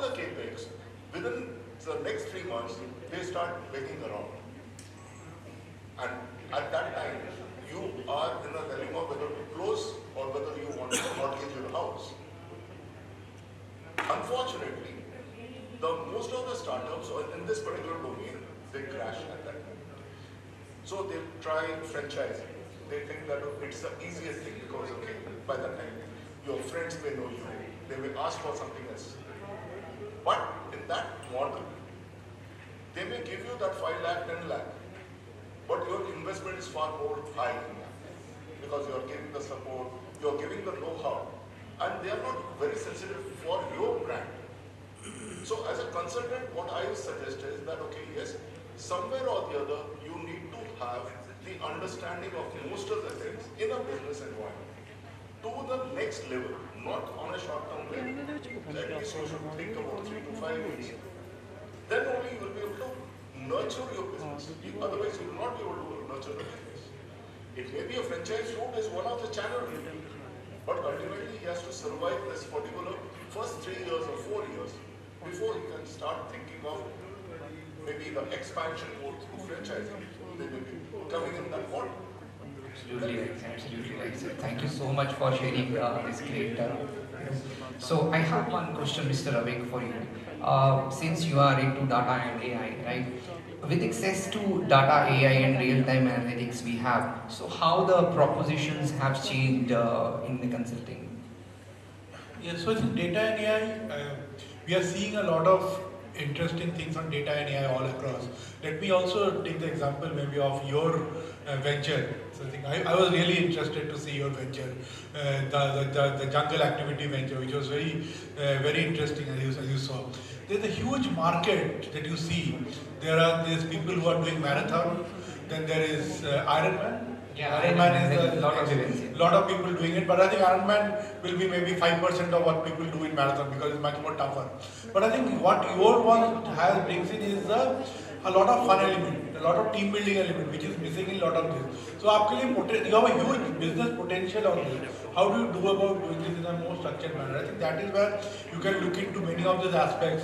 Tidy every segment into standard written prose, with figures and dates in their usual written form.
the capex, within the next 3 months, they start begging around. And at that time, you are in a dilemma whether to close or whether you want to mortgage your house. Unfortunately, most of the startups in this particular domain, they crash at that time. So they try franchising. They think that it's the easiest thing because, okay, by that time, your friends may know you. They may ask for something else. But in that model, they may give you that 5 lakh, 10 lakh, but your investment is far more high in that because you are giving the support, you are giving the know-how, and they are not very sensitive for your brand. So as a consultant, what I suggest is that, okay, yes, somewhere or the other, you need to have the understanding of most of the things in a business environment to the next level, not on a short-term level. At least you should think about 3 to 5 years. Then only you will be able to nurture your business. Otherwise, you will not be able to nurture the business. It may be a franchise route is one of the channels, but ultimately he has to survive this particular first 3 years or 4 years before he can start thinking of maybe the expansion mode through franchising. They may be coming in that model. Absolutely right, absolutely right, sir. Thank you so much for sharing this great. So I have one question, Mr. Avik, for you. Since you are into data and AI, right? With access to data, AI, and real-time analytics we have, so how the propositions have changed in the consulting? Yes, so in data and AI, we are seeing a lot of interesting things on data and AI all across. Let me also take the example maybe of your venture. So I was really interested to see your venture, the jungle activity venture, which was very interesting as you saw. There's a huge market that you see. There's people who are doing marathon. Then there is Ironman. Yeah, Ironman is a lot of events. lot of people doing it, but I think Ironman will be maybe 5% of what people do in marathon because it's much more tougher. But I think what your one brings in is a lot of fun element, a lot of team building element, which is missing in a lot of this. So actually, you have a huge business potential on this. How do you do about doing this in a more structured manner? I think that is where you can look into many of these aspects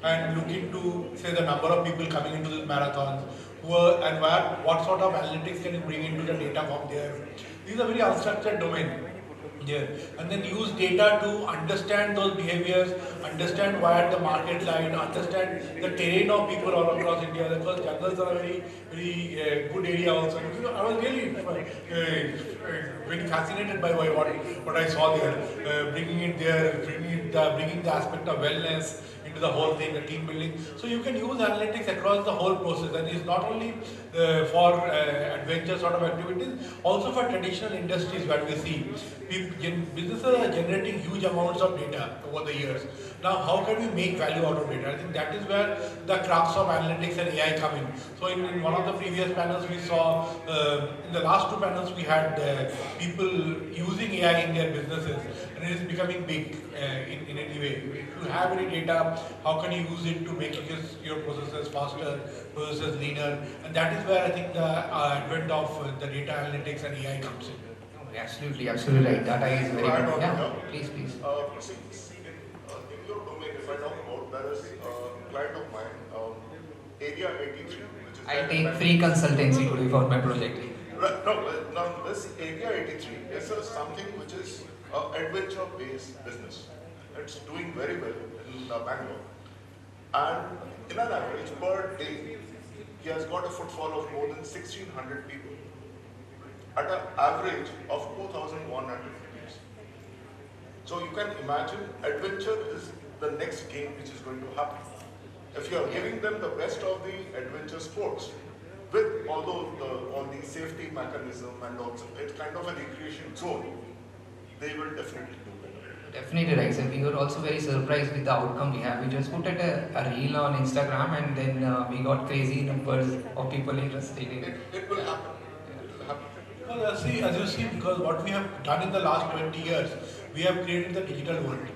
and look into, say, the number of people coming into these marathons, and what sort of analytics can you bring into the data from there. This is a very unstructured domain. Yeah. And then use data to understand those behaviors, understand where the market lies, understand the terrain of people all across India. Because jungles are a very good area also. I was really very fascinated by what I saw there, bringing the aspect of wellness into the whole thing, the team building. So you can use analytics across the whole process, and it's not only for adventure sort of activities, also for traditional industries where we see businesses are generating huge amounts of data over the years. Now, how can we make value out of data? I think that is where the crux of analytics and AI come in. So in one of the previous panels we saw, in the last 2 panels we had people using AI in their businesses, and it is becoming big in any way. If you have any data, how can you use it to make your processes faster, processes leaner? And that is where I think the advent of the data analytics and AI comes in. Absolutely, absolutely right. Data is very good. Yeah, please. In your domain, if I talk about, there is a client of mine, Area 83, which is... I take free consultancy today for my project. Now this Area 83 is something which is an adventure-based business. It's doing very well in Bangalore. And in an average per day, he has got a footfall of more than 1,600 people at an average of 2,100 rupees. So you can imagine adventure is the next game which is going to happen. If you are giving them the best of the adventure sports, with all the safety mechanism and also it's kind of a recreation zone, they will definitely do better. Definitely right, sir. We were also very surprised with the outcome we have. We just put it a reel on Instagram, and then we got crazy numbers of people interested in it. It will happen. It will happen. Well, as you see, because what we have done in the last 20 years, we have created the digital world,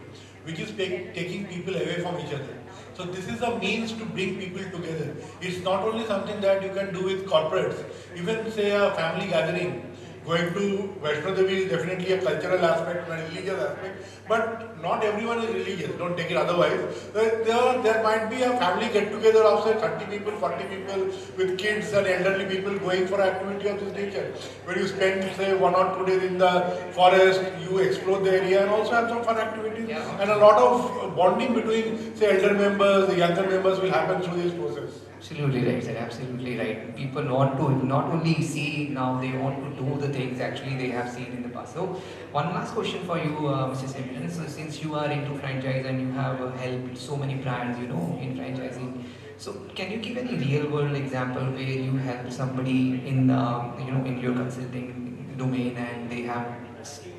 which is taking people away from each other. So this is a means to bring people together. It's not only something that you can do with corporates. Even say a family gathering, Going to Vaishno Devi is definitely a cultural aspect and a religious aspect, but not everyone is religious, don't take it otherwise. There might be a family get together of say 30 people, 40 people with kids and elderly people going for activity of this nature. When you spend say 1 or 2 days in the forest, you explore the area and also have some fun activities, and a lot of bonding between say elder members, the younger members will happen through this process. Absolutely right, sir. Absolutely right. People want to not only see now, they want to do the things actually they have seen in the past. So, one last question for you, Mr. Samiran. So, since you are into franchise and you have helped so many brands, in franchising, so can you give any real world example where you help somebody in, in your consulting domain and they have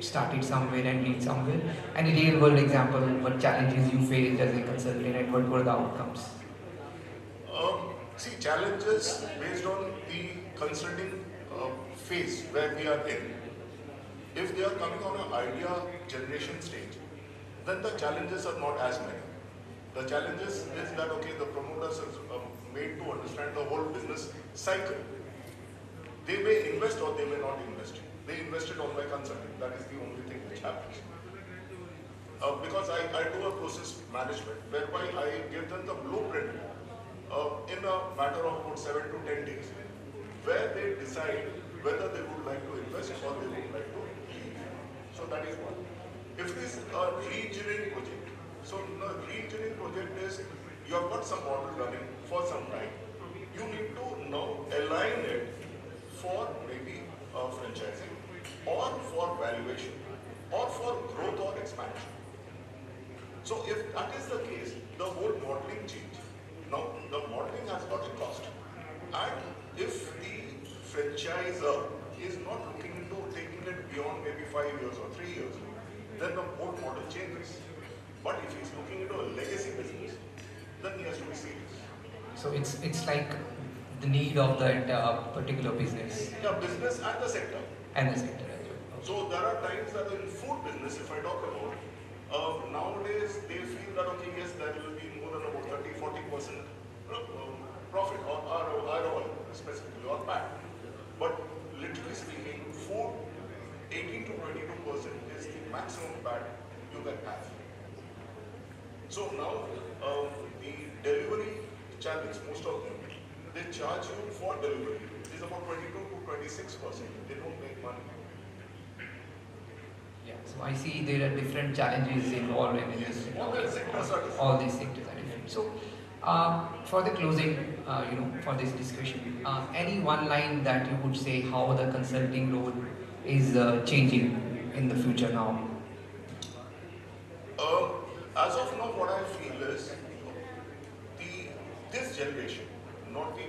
started somewhere and reached somewhere? Any real world example, what challenges you faced as a consultant and what were the outcomes? See, challenges based on the consulting phase where we are in. If they are coming on an idea generation stage, then the challenges are not as many. The challenges is that, okay, the promoters are made to understand the whole business cycle. They may invest or they may not invest. They invested on my consulting. That is the only thing which happens. Because I do a process management whereby I give them the blueprint in a matter of about 7 to 10 days, where they decide whether they would like to invest or they would like to leave. So that is one. If it is a re-engineering project, so the re-engineering project is you have got some model running for some time. You need to now align it for maybe franchising or for valuation or for growth or expansion. So if that is the case, the whole modeling changes. Now, the modeling has got a cost. And if the franchisor is not looking into taking it beyond maybe 5 years or 3 years, then the whole model changes. But if he's looking into a legacy business, then he has to be serious. So it's like the need of that particular business. Yeah, business and the sector. And the sector as well. So there are times that in food business, if I talk about, nowadays they feel that, okay, yes, there will be more than about 30-40% profit or ROI specifically or PAT. But literally speaking, food 18 to 22% is the maximum PAT you can have. So now the delivery channels, most of them, they charge you for delivery. It's about 22 to 26%. They don't make money. Yeah, so I see there are different challenges involved in this. All the sectors are different. All these sectors are different. So, for the closing, for this discussion, any one line that you would say how the consulting role is changing in the future now? As of now, what I feel is this generation, not the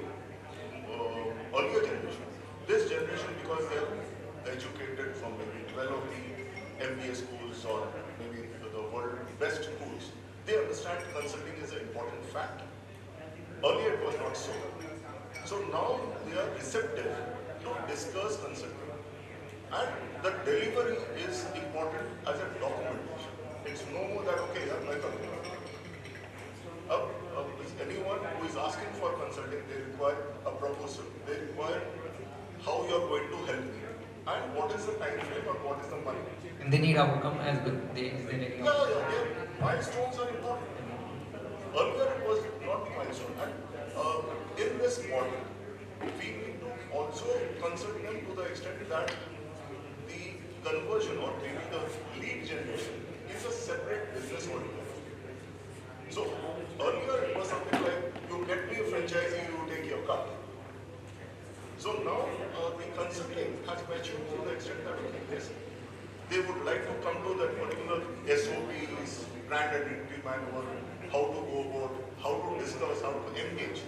earlier generation, this generation, because they are educated from maybe 12 of the MBA schools or maybe the world best schools, they understand consulting is an important fact. Earlier it was not so. So now they are receptive to discuss consulting. And the delivery is important as a documentation. It's no more that, okay, anyone who is asking for consulting, they require a proposal. They require how you are going to help me. And what is the time frame or what is the money? And they need outcome as well. Milestones are important. Earlier it was not the milestone. And in this model, we need to also consult them to the extent that the conversion or maybe the lead generation is a separate business altogether. So earlier it was something like you get me a franchisee, you take your cut. So now the consulting has matured to the extent that yes, they would like to come to that particular SOPs, brand identity manual, how to go about, how to discuss, how to engage.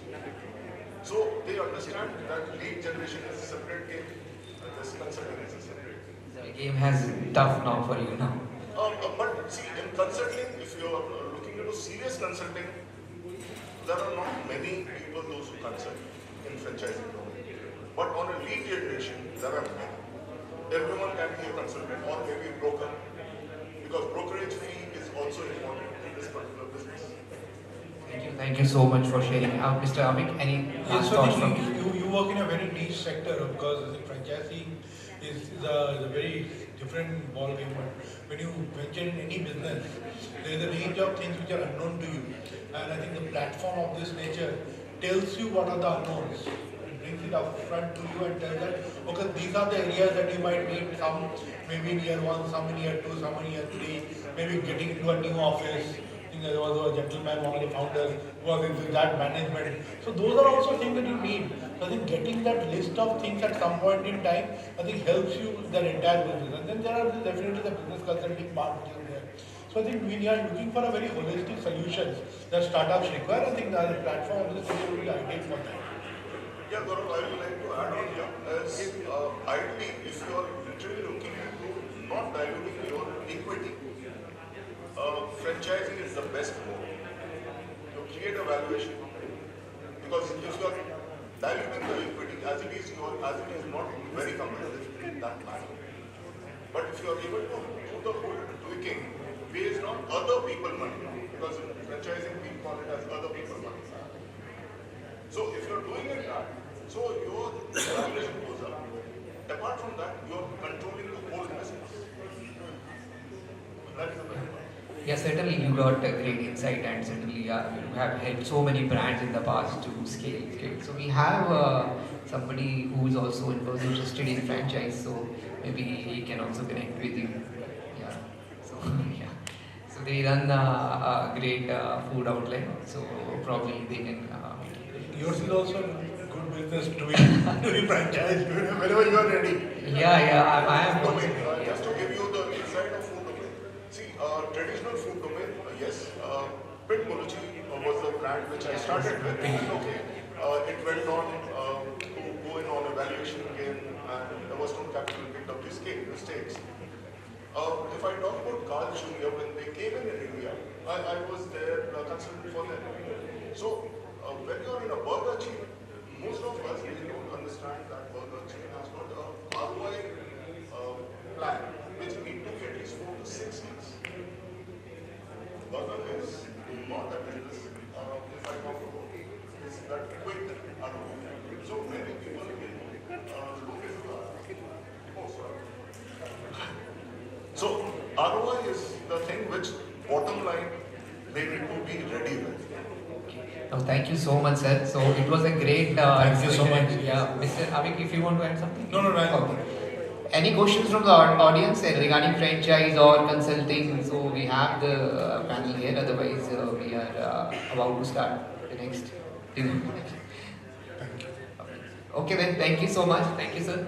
So they understand that lead generation is a separate game, and this consulting is a separate game. The game has tough now for you now. But see, in consulting, if you are looking into serious consulting, there are not many people those who consult in franchising domain. But on a lead generation, there are many. Everyone can be a consultant or maybe a broker, because brokerage fee is also important in this particular business. Thank you so much for sharing. Mr. Avik, any last thoughts from you? You work in a very niche sector because franchising is a very different ball game. But when you venture in any business, there is a range of things which are unknown to you. And I think the platform of this nature tells you what are the unknowns. It brings it up front to you and tells that, okay, these are the areas that you might need, some maybe in year 1, some in year 2, some in year 3, maybe getting into a new office. I think there was a gentleman, one of the founders, who was into that management. So those are also things that you need. So I think getting that list of things at some point in time, I think helps you with the entire business. And then there are definitely the business consulting part which is there. So I think we are looking for a very holistic solutions that startups require. I think that the platform of this will be ideal for that. Yeah, Gaurav, I would like to add on here as ideally, if you are literally looking into not diluting your equity, franchising is the best move. You create a valuation because if you are diluting the equity as it is not very competitive in that manner. But if you are able to do the whole tweaking based on other people money, because in franchising we call it as other people money. So if you're doing it that, so your valuation goes up. Apart from that, you're controlling the whole business. That is the best part. Yeah, certainly you got a great insight, and certainly you have helped so many brands in the past to scale. So we have somebody who is also interested in franchise, so maybe he can also connect with you. Yeah. So yeah. So they run a great food outlet, so probably they can. Yours is also good business to be franchised whenever you are ready. Yeah, I am. Domain, just to give you the insight of food domain. See, traditional food domain, yes, Pit Muluchi was the brand which I started with. Okay, it went on to go in on a valuation again, and there was no capital picked up the stakes. If I talk about Carl Jr., when they came in India, I was their consultant for them. So, when you are in a burger chain, most of us we don't understand that burger chain has got a ROI plan, which need to be at least 4 to 6 years. Burger is not a business, if I talk about it, is that quick ROI. So many people will look into that. So ROI is the thing which bottom line they need to be ready with. Oh, thank you so much, sir. So it was a great. Thank you so much. Yeah, Mr. Avik, if you want to add something. No. Okay. Any questions from the audience regarding franchise or consulting? So we have the panel here. Otherwise, we are about to start the next. Okay, then. Thank you so much. Thank you, sir.